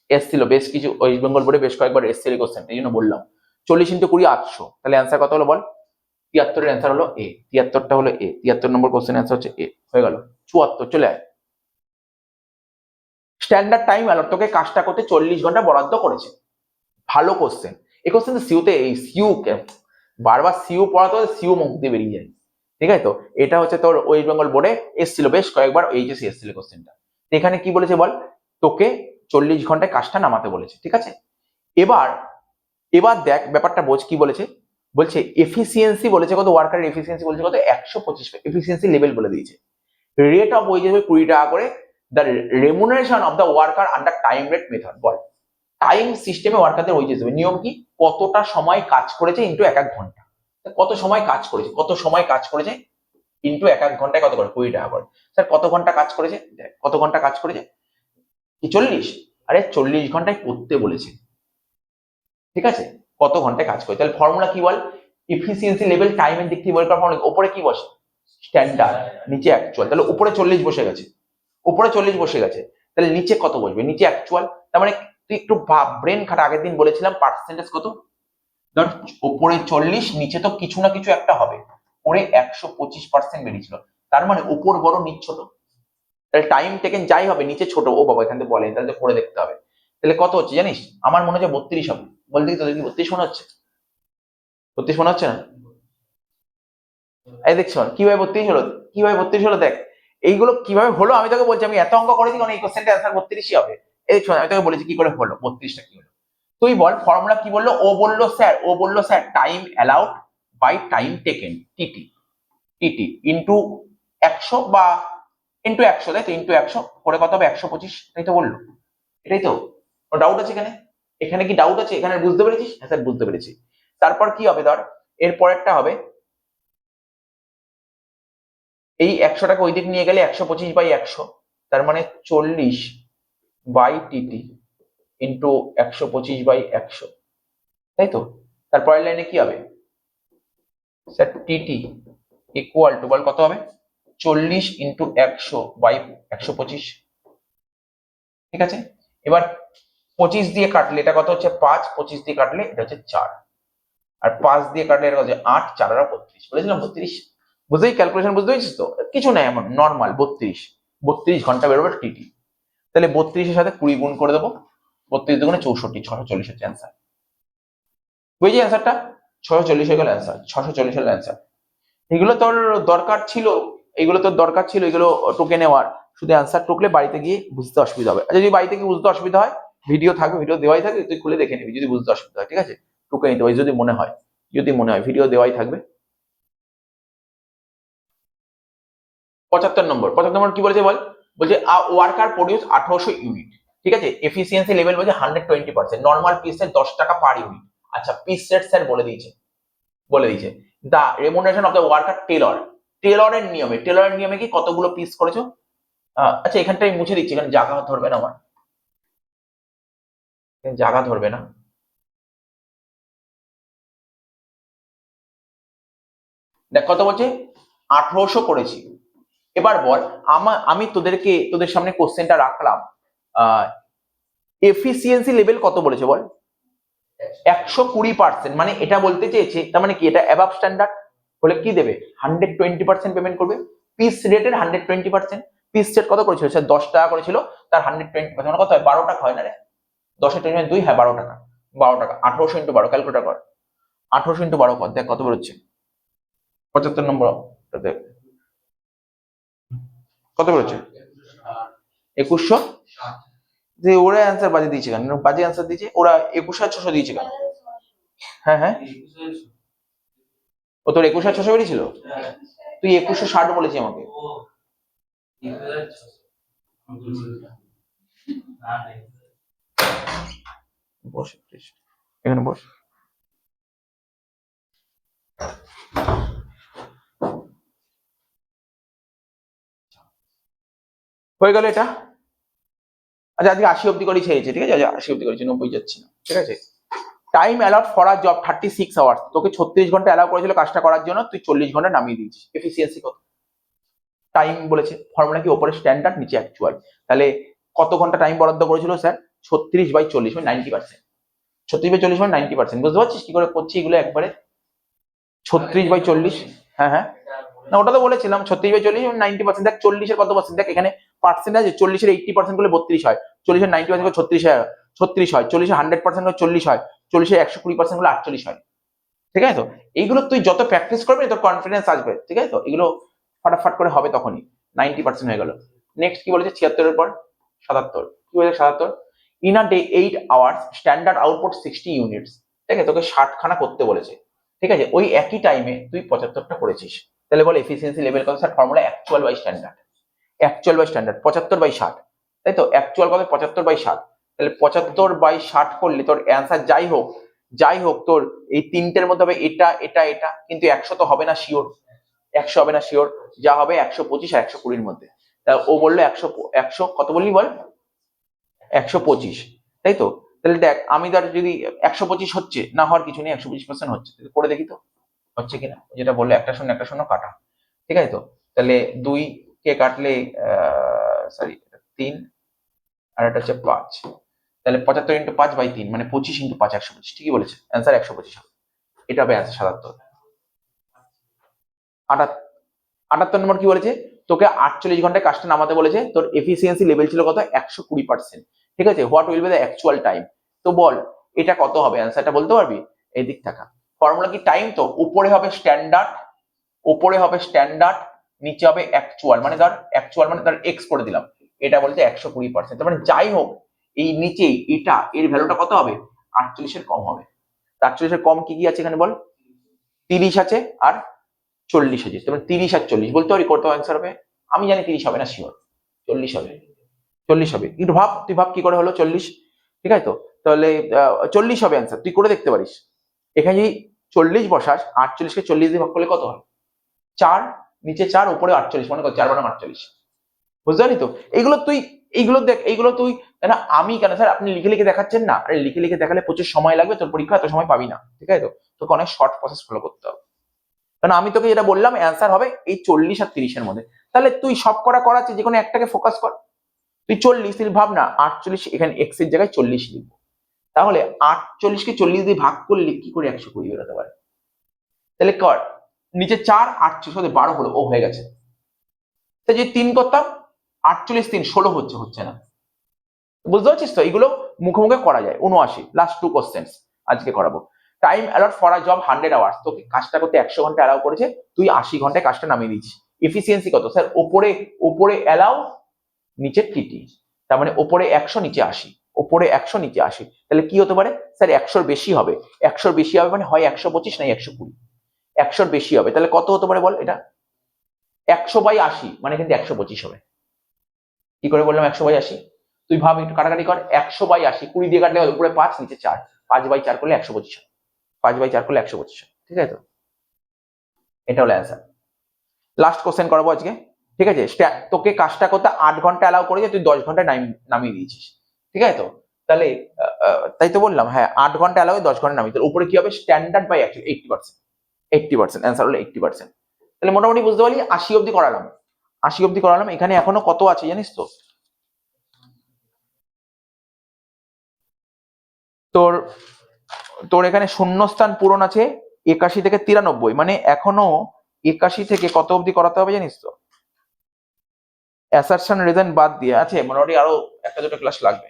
এসছিল বেশ কিছু, ওয়েস্ট বেঙ্গল বোর্ডে বেশ কয়েকবার এসছিল কোশ্চেন, এই জন্য বললাম। 40 ইন্টু 20 800, তাহলে অ্যান্সার কত হলো বল? 73 এর অ্যান্সার হলো এ, 73টা হলো এ, 73 নম্বর কোশ্চেন অ্যান্সার হচ্ছে এ, হয়ে গেল। 74 চলে আয়। স্ট্যান্ডার্ড টাইম অ্যালট, তোকে কাজটা করতে 40 ঘন্টা বরাদ্দ করেছে। ভালো কোশ্চেন। এই কোশ্চেন সিউতে, এই সিউ বারবার সিউ পড়াতে সিউ মুখ দিয়ে বেরিয়ে যায়। ঠিক আছে, তো এটা হচ্ছে তোর ওয়েস্ট বেঙ্গল বোর্ডে এসছিল বেশ কয়েকবার, এইচএসসি এসছিল কোশ্চেনটা। এখানে কি বলেছে বল? তোকে 40 ঘন্টায় কাজটা নামাতে বলেছে, ঠিক আছে? এবার এবার দেখ ব্যাপারটা বোঝ, কি বলেছে? বলছে এফিসিয়েন্সি বলেছে কত, ওয়ার্কারের এফিসিয়েন্সি বলেছে কত? 125, এফিসিয়েন্সি লেভেল বলে দিয়েছে। রেট অফ ওয়েজেস 20 টাকা করে, the remuneration of the worker under time rate method. Ball time সিস্টেমে ওয়ার্কারদের ওয়েজেস দেবে, নিয়ম কি? কতটা সময় কাজ করেছে ইন্টু এক এক ঘন্টা। কত সময় কাজ করেছে, কত সময় কাজ করেছে ইন্টু এক এক ঘন্টায় কত করে? 20 টাকা করে। স্যার কত ঘন্টা কাজ করেছে? কত ঘন্টা কাজ করেছে? কি 40? আরে 40 ঘন্টায় করতে বলেছে, ঠিক আছে? কত ঘন্টায় কাজ করে, তাহলে ফর্মুলা কি বল? এফিসিয়েন্সি লেভেল টাইমের দিক থেকে বের করার ফর্মুলা, উপরে কি বসে? স্ট্যান্ডার্ড, নিচে অ্যাকচুয়াল। তাহলে উপরে 40 বসে গেছে, উপরে 40 বসে গেছে, তাহলে নিচে কত বসবে? নিচে অ্যাকচুয়াল। তার মানে তুই একটু ভাব, ব্রেন খাটা। আগের দিন বলেছিলাম পার্সেন্টেজ কত, ধর উপরে 40, নিচে তো কিছু না কিছু একটা হবে, উপরে 125% বেরিয়েছিল, তার মানে উপর বড় নিচ ছোট, তাহলে টাইম টেকেন যাই হবে নিচে ছোট। ও বাবা, এখান থেকে বলে, তাহলে তো করে দেখতে হবে। তাহলে কত হচ্ছে জানিস? আমার মনে হচ্ছে 32 হবে। বলতে কি তোদের কি 32 মনে হচ্ছে? 32 মনে হচ্ছে না? এই দেখছো কিভাবে 32 হলো, কিভাবে 32 হলো দেখ। এইগুলো কিভাবে হলো আমি তোকে বলছি, আমি এত অঙ্ক করেছি কারণ এই কোশ্চেনটা অ্যান্সার 32ই হবে। এই দেখছো আমি তোকে বলেছি কি করে হলো 32টা কি হলো। তুই বল ফর্মুলা কি বললো, ও বললো sir time allowed by time taken TT, TT into 100 বা ইন্টু 100, তাই তো ইন্টু 100 করে কত হবে 125, তাই তো বললো। এটাই তো, ডাউট আছে এখানে? এখানে কি ডাউট আছে? এখানে বুঝতে পেরেছিস? হ্যাঁ স্যার বুঝতে পেরেছি। তারপর কি হবে ধর, এর পরেরটা হবে এই 100টাকে ওই দিক নিয়ে গেলে 125/100, তার মানে 40 বাই টিটি ইন্টু 125/100, তাই তো। তারপরের লাইনে কি হবে স্যার, টিটি ইকুয়াল টু বল কত হবে 40 ইন্টু 100/125, ঠিক আছে। এবার 25 দিয়ে কাটলে এটা কত হচ্ছে 5, 25 দিয়ে কাটলে এটা হচ্ছে 4, আর 5 দিয়ে কাটলে এটা হচ্ছে 8, 4 আর 32, বলেছিলাম 32। বুঝেই ক্যালকুলেশন বুঝতে পেরেছিস তো? কিছু না এমন নর্মাল 32 ঘন্টা বেরোবে টিটি। তাহলে 32-এর সাথে 20 গুণ করে দেবো, 32 দুগুণে 64, 640 হচ্ছে অ্যান্সার। বুঝলি অ্যান্সারটা? 640 হয়ে গেল অ্যান্সার, 640 হলো অ্যান্সার। এগুলো তোর দরকার ছিল, এগুলো তোর দরকার ছিল এগুলো টুকে নেওয়ার। শুধু অ্যান্সার টুকলে বাড়িতে গিয়ে বুঝতে অসুবিধা হবে। আর যদি বাড়িতে গিয়ে বুঝতে অসুবিধা হয়, ভিডিও থাকবে, ভিডিও দেওয়াই থাকবে, তুই খুলে দেখে নিবি যদি বুঝতে অসুবিধা হয়, ঠিক আছে। টুকে নিতে পারি যদি মনে হয়, ভিডিও দেওয়াই থাকবে। 75 নম্বর কি বলেছে বল, বলছে ওয়ার্কার প্রডিউস 1800 ইউনিট, ঠিক আছে। এফিসিয়েন্সি লেভেল বলছে 120%, নর্মাল পিস রেট 10 টাকা পার ইউনিট। আচ্ছা পিস রেট স্যার বলে দিয়েছে দা রেমুনারেশন অফ দ্য ওয়ার্কার টেলরের নিয়মে কি কতগুলো পিস করেছো। আচ্ছা এখানটা আমি মুছে দিচ্ছি, এখানে জায়গা ধরবে না আমার, জায়গা ধরবে না। দেখ কত বলছে 1800 করেছি। এবার বল আমি তোদের সামনে কোশ্চেনটা রাখলাম, এফিসিয়েন্সি লেভেল কত বলেছে বল, 120%, মানে এটা বলতে চেয়েছে তার মানে কি এটা অ্যাবাভ স্ট্যান্ডার্ড হলে কি দেবে 120% পেমেন্ট করবে। পিস রেটের 120%, পিস রেট কত করেছিল স্যার 10 টাকা করেছিল, তার 120% মানে কত হয় 12 টাকা হয় না রে, 10-এর 2, হ্যাঁ 12 টাকা, 12 টাকা 1800 ইন্টু 12 ক্যালকুলেটার কর, 1800 ইন্টু 12 কর দেখ কত বেরোচ্ছে। 75 নম্বর দেখ কত বেরোচ্ছে 2100। যে ওরা অ্যান্সার বাজে দিয়েছে কেন, বাজে অ্যান্সার দিয়েছে ওরা, 21,600 দিয়েছে কেন? হ্যাঁ হ্যাঁ, ও তোর 21,600 বেরিয়েছিল, তুই 2160 বলেছি আমাকে। বস এখানে বস। হয়ে গেল এটা। আচ্ছা আজকে 80 অব্দি করেই ছেড়েছে, ঠিক আছে, আজ 80 অব্দি করেছি, 90 যাচ্ছি না, ঠিক আছে। Time allowed for a job 36 hours, তোকে 36 ঘন্টা অ্যালাউ করেছিল কাজটা করার জন্য, তুই 40 ঘন্টা নামিয়ে দিয়েছিস। এফিসিয়েন্সি কত? টাইম বলেছে, ফর্মুলা কি ওপরে স্ট্যান্ডার্ড নিচে অ্যাকচুয়াল, তাহলে কত ঘন্টা টাইম বরাদ্দ করেছিল স্যার 36/40 মানে 90%, 36/40 মানে 90%, বুঝতে পারছিস কি করে করছি এগুলো একবারে। 36/40, হ্যাঁ হ্যাঁ, না ওটা তো বলেছিলাম 36/40 মানে 90%। দেখ 40-এর কত পার্সেন্ট, দেখ এখানে পার্সেন্ট আছে, 40-এর 80% করলে 32 হয়, 40-এর 90% করলে 36 হয়, 40-এর 100% করলে 40 হয়, 40-এর 120% করলে 48 হয়, ঠিক আছে তো। এইগুলো তুই যত প্র্যাকটিস করবি তোর কনফিডেন্স আসবে, ঠিক আছে তো। এগুলো ফাটাফাট করে হবে তখনই, 90% হয়ে গেল। নেক্সট কি বলেছে 76-এর পর 77, কি বলেছে 77, in a day 8 hours standard output 60 units, ঠিক আছে, তোকে 60 খানা করতে বলেছে, ঠিক আছে। ওই একই টাইমে তুই 75টা করেছিস, তাহলে বল এফিসিয়েন্সি লেভেল কত sir, formula actual by standard 75/60, তাই তো। অ্যাকচুয়াল কত 75/60, তাহলে 75/60 করলে তোর অ্যান্সার যাই হোক তোর এই তিনটের মধ্যে হবে এটা এটা এটা, কিন্তু 100 তো হবে না শিওর, 100 হবে না শিওর, যা হবে 125 আর 120-এর মধ্যে। তা ও বললো 100 কত বললি বল 125, তাই তো। তাহলে দেখ আমি ধর যদি 125 হচ্ছে, না হওয়ার কিছু নেই, 125% হচ্ছে, তাহলে করে দেখি তো হচ্ছে কিনা, যেটা বললো একটা শূন্য কাটা, ঠিক আছে তো। তাহলে 2 কে কাটলে সরি 3, আর এটা হচ্ছে 5, তাহলে 75 × 5/3 মানে 25 × 5 125, ঠিকই বলেছে, অ্যান্সার 125 হবে, এটা হবে অ্যান্সার 77। 78 নম্বর কি বলেছে, তোকে 48 ঘন্টায় কাজটা নামাতে বলেছে, তোর এফিসিয়েন্সি লেভেল ছিল কত 120%, ঠিক আছে। What will be the actual time, তো বল এটা কত হবে, অ্যান্সারটা বলতে পারবি? এই দিক থাকা ফর্মুলা কি টাইম, তো উপরে হবে স্ট্যান্ডার্ড ওপরে হবে স্ট্যান্ডার্ড, নিচে হবে অ্যাকচুয়াল, মানে ধর এক্স করে দিলাম, এটা বলতে 120%। তার মানে যাই হোক এই নিচে এটা এর ভ্যালুটা কত হবে, 48-এর কম হবে। 48-এর কম কি কি আছে এখানে বল, 30 আছে আর 40 আছে। তার মানে 30 আর 40 বলতে পারি কত অ্যান্সার হবে? আমি জানি 30 হবে না, শিওর 40 হবে। 40 হবে, একটু ভাব, তুই ভাব কি করে হলো 40, ঠিক আছে তো? তাহলে 40 হবে অ্যান্সার, তুই করে দেখতে পারিস। এখানে যদি 40 বসাস, 48-কে 40 দিয়ে ভাগ করলে কত হয়? 4, নিচে 4 উপরে 48, মনে কর 4 বারো 48, বুঝতে পারলি তো? এইগুলো দেখ, এইগুলো তুই না, আমি কেন স্যার আপনি লিখে লিখে দেখাচ্ছেন না, আরে লিখে লিখে দেখালে প্রচুর সময় লাগবে, তোর পরীক্ষা এত সময় পাবি না, ঠিক আছে তো? তোকে অনেক শর্ট প্রসেস ফলো করতে হবে। কারণ আমি তোকে যেটা বললাম অ্যান্সার হবে এই 40 আর 30-এর মধ্যে। তাহলে তুই সব করাচ্ছে, যে কোনো একটাকে ফোকাস কর। তুই 40, তুই ভাব না 48, এখানে এক্স এর জায়গায় 40 লিখবো, তাহলে 48-কে 40 দিয়ে ভাগ করলে কি করে 120 বেরোতে পারে? তাহলে কর, নিচে 4, 48 সাথে 12 হলো, ও হয়ে গেছে। তাই যে 3 করতাম, 48 3 16 হচ্ছে না, বুঝতে পারছিস তো? এগুলো মুখে মুখে করা যায়। 79, লাস্ট 2 কোশ্চেন্স আজকে করাবো। Time allot for a job 100 hours, তোকে কাজটা করতে 100 ঘন্টা অ্যালাউ করেছে, তুই 80 ঘন্টায় কাজটা নামিয়ে দিচ্ছিস। এফিসিয়েন্সি কত স্যার? ওপরে অ্যালাউ, নিচে টিটি, তার মানে ওপরে 100 নিচে 80, ওপরে 100 নিচে 80। তাহলে কি হতে পারে স্যার? 100-র বেশি হবে। 100-র বেশি হবে মানে হয় 125 নাই 120, 100-র বেশি হবে। তাহলে কত হতে পারে বল? এটা 100/80 মানে কিন্তু 125 হবে। কি করে বললাম 100/80? তুই ভাব, একটু কাটাকাটি কর। 100/80 20 দিয়ে কাটলে উপরে 5 নিচে 4, 5/4 করলে 125, 5/4 করলে 125, ঠিক আছে তো? এটা হলো অ্যান্সার। লাস্ট কোশ্চেন করাবো আজকে, ঠিক আছে? তোকে কাজটা করতে 8 ঘন্টা অ্যালাউ করেছে, তুই 10 ঘন্টায় নামিয়ে দিয়েছিস, ঠিক আছে তো? তাহলে তাই তো বললাম, হ্যাঁ 8 ঘন্টা অ্যালাউ, 10 ঘন্টা নামিয়ে। তাহলে উপরে কি হবে? স্ট্যান্ডার্ড বাই অ্যাকচুয়াল 80%, 80%, অ্যান্সার হলো 80%। তাহলে মোটামুটি বুঝতে পারলি 80 অব্দি করালাম, 80 অব্দি করালাম। এখানে এখনো কত আছে জানিস তো? তোর তোর এখানে শূন্যস্থান পূরণ আছে 81 থেকে 93, মানে এখনো 81 থেকে কত অবধি করাতে হবে জানিস তো? অ্যাসারশন রিজন বাদ দিয়ে আছে মোটামুটি আরো একটা দুটো ক্লাস লাগবে।